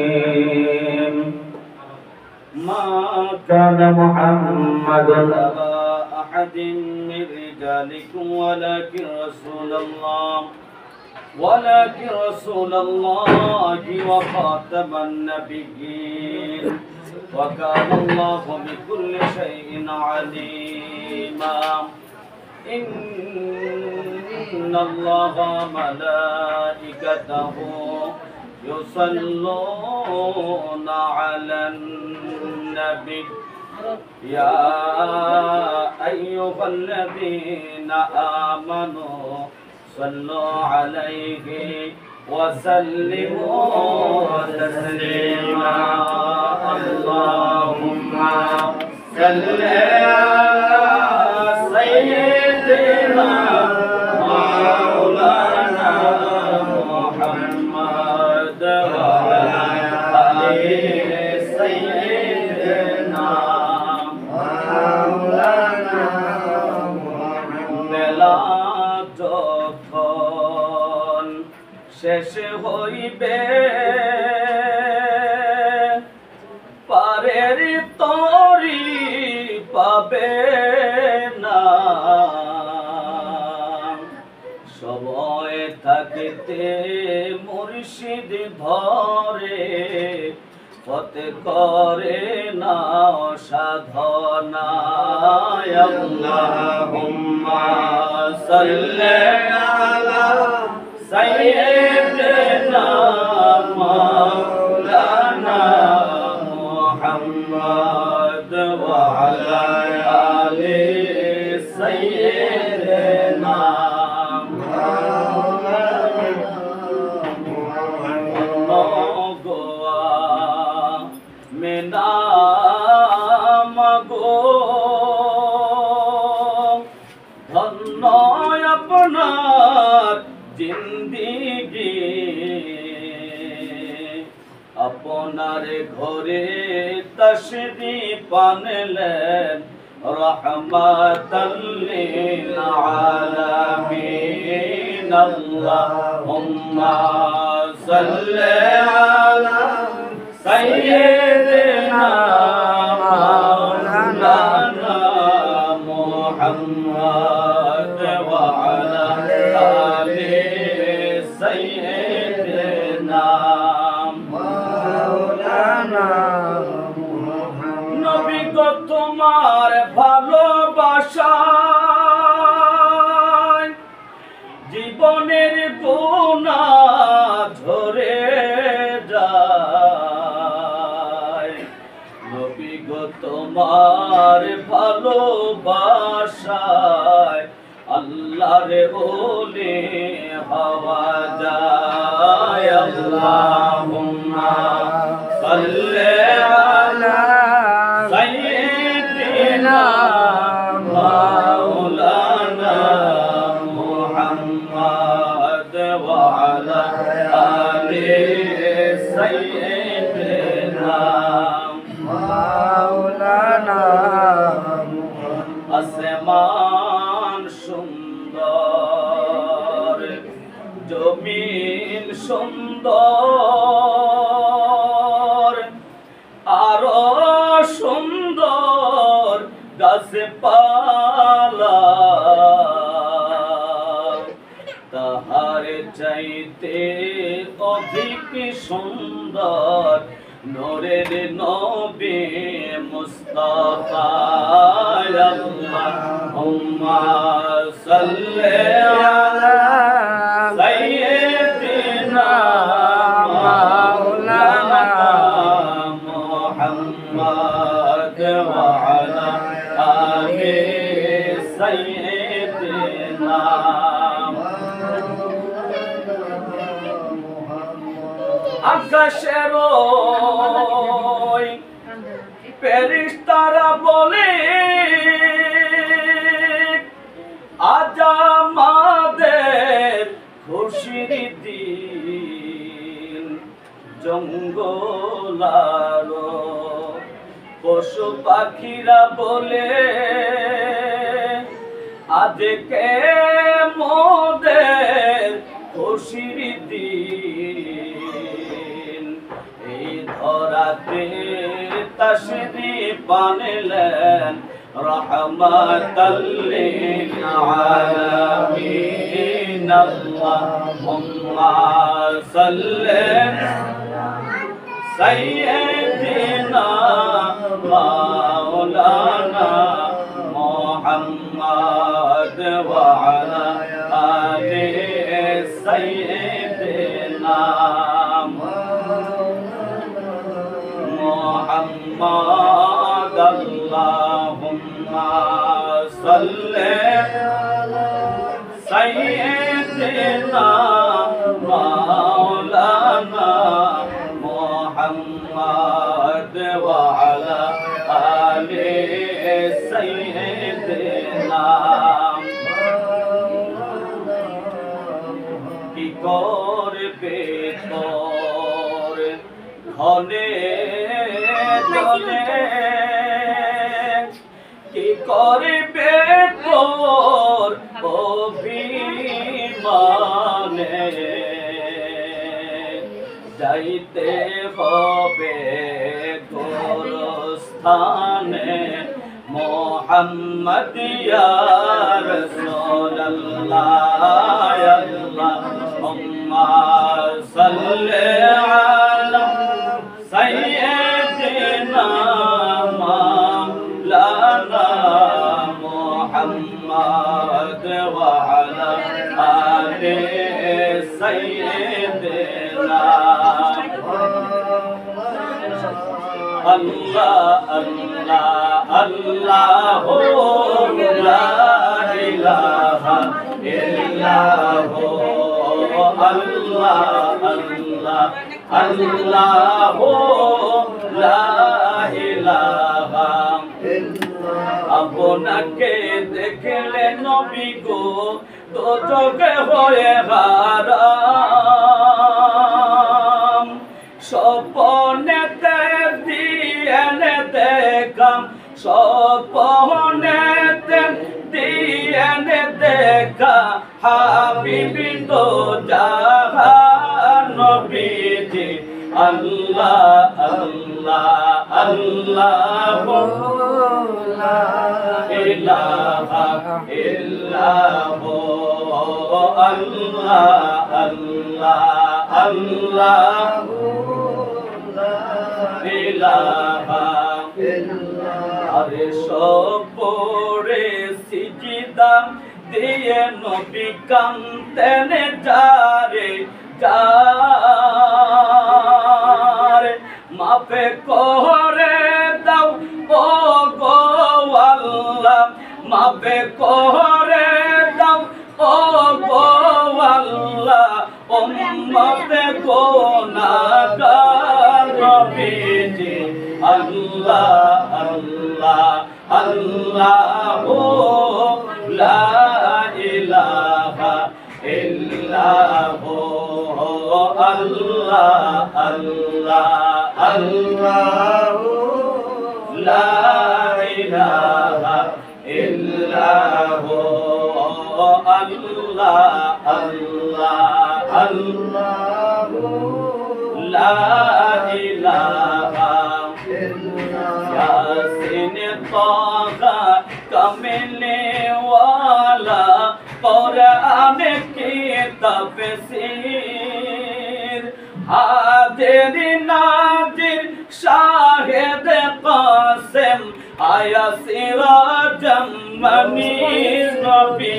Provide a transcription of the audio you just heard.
الرحيم ما كان محمد أبا أحد من رجالكم ولكن رسول الله وخاتم النبيين وكان الله بكل شيء عليما إن الله ملائكته يصلون على النبي يا أيها الذين آمنوا صلوا عليه وسلموا تسليما اللهم صل على سيدنا مولانا محمد وعلى آل سيدنا مولانا محمد শেষ হইবে পারের তরি পাবে না সময় থাকিতে মুর্শিদ ধরে পথে করে না সাধনা আল্লাহুম্মা সাল্লি আলা سيدنا مولانا محمد وعلى آل سيدنا জিন্দিগি আপনার ঘরে তশরীফ আনলেন রহমাতাল লিল আলামিন আল্লাহুম্মা সাল্লি আলা সাইয়্যিদিনা মাওলানা মুহাম্মদ ওয়া আলা আলি سيدنا مولانا নবী গো তোমার ভালোবাসায় জীবনের গুনাহ ঝরে যায় নবী গো তোমার ভালোবাসায় আল্লাহর ওলি হওয়া যায় আল্লাহুম্মা সাল্লি আলা সাইয়্যিদিনা মাওলানা মুহাম্মদ ওয়া আলা আলি সাইয়্যিদিনা মাওলানা আসমান সুন্দর জমিন সুন্দর আরো সুন্দর গাছপালা তাহার চাইতে অধিক সুন্দর নূরের নবী মুস্তাফা আল্লাহুম্মা সাল্লি আলা সাইয়্যিদিনা মাওলানা মুহাম্মদ ওয়া আলা আলি সাইয়্যিদিনা আকাশের ওই ফেরেশতারা বলে আজ আমাদের খুশির দিন জঙ্গল আর পশু পাখিরা বলে আজকে মোদের খুশির দিন तशरीफ आनलेन रहमतल लिल आलमीन अल्लाहुम्मा सल्ली सय्यिदना मौलाना मुहम्मद व अला आले सय्यिदना मुहम्मद अल्लाहुम्मा सल्ली सय्यिदना मौलाना मुहम्मद व अला आले सय्यिदना কি করবে তোর ধনে ধনে কি করবে তোর অভিমানে যাইতে হবে তোর স্থানে মোহাম্মদ ইয়া রাসূলুল্লাহ আল্লাহুম্মা সাল্লি আলা সাইয়্যিদিনা মাওলানা মুহাম্মদ ওয়া আলা আলি সাইয়্যিদিনা Allah Allah Allah la ilaha illallah Allah Allah Allah la ilaha illallah আপনাকে দেখলে নবী গো দোজখে হয়ে হারাম স্বপ্নেতে দিয়েনে দেখাম স্বপ্নেতে দিয়েনে দেখা হাবিবি তো জাহান নবীজি আল্লাহ আল্লাহ আল্লাহ লা ইলাহা ইল্লাল্লাহ আল্লাহ আল্লাহ আল্লাহ ইলাহা আরে সপরে সিজদা দিয়ে নবী কান্তেন যারে যার মাফে করে দাও ও গো আল্লাহ মাফে করে দাও ও গো আল্লাহ উম্মতে গুনাহগার নবীজি আল্লাহ আল্লাহ আল্লাহ লা ইলাহা ইল্লাল্লাহ আল্লাহ আল্লাহ আল্লাহ লা ইলাহা ইল্লাল্লাহ আল্লাহ আল্লাহ আল্লাহ লা ইলাহা ইয়াসিন তাহা কামিলে ওয়ালা কোরআন কি তাফসীর হাজির নাজির শাহিদ কাসিম আয়া সিরাজাম মুনীর নবী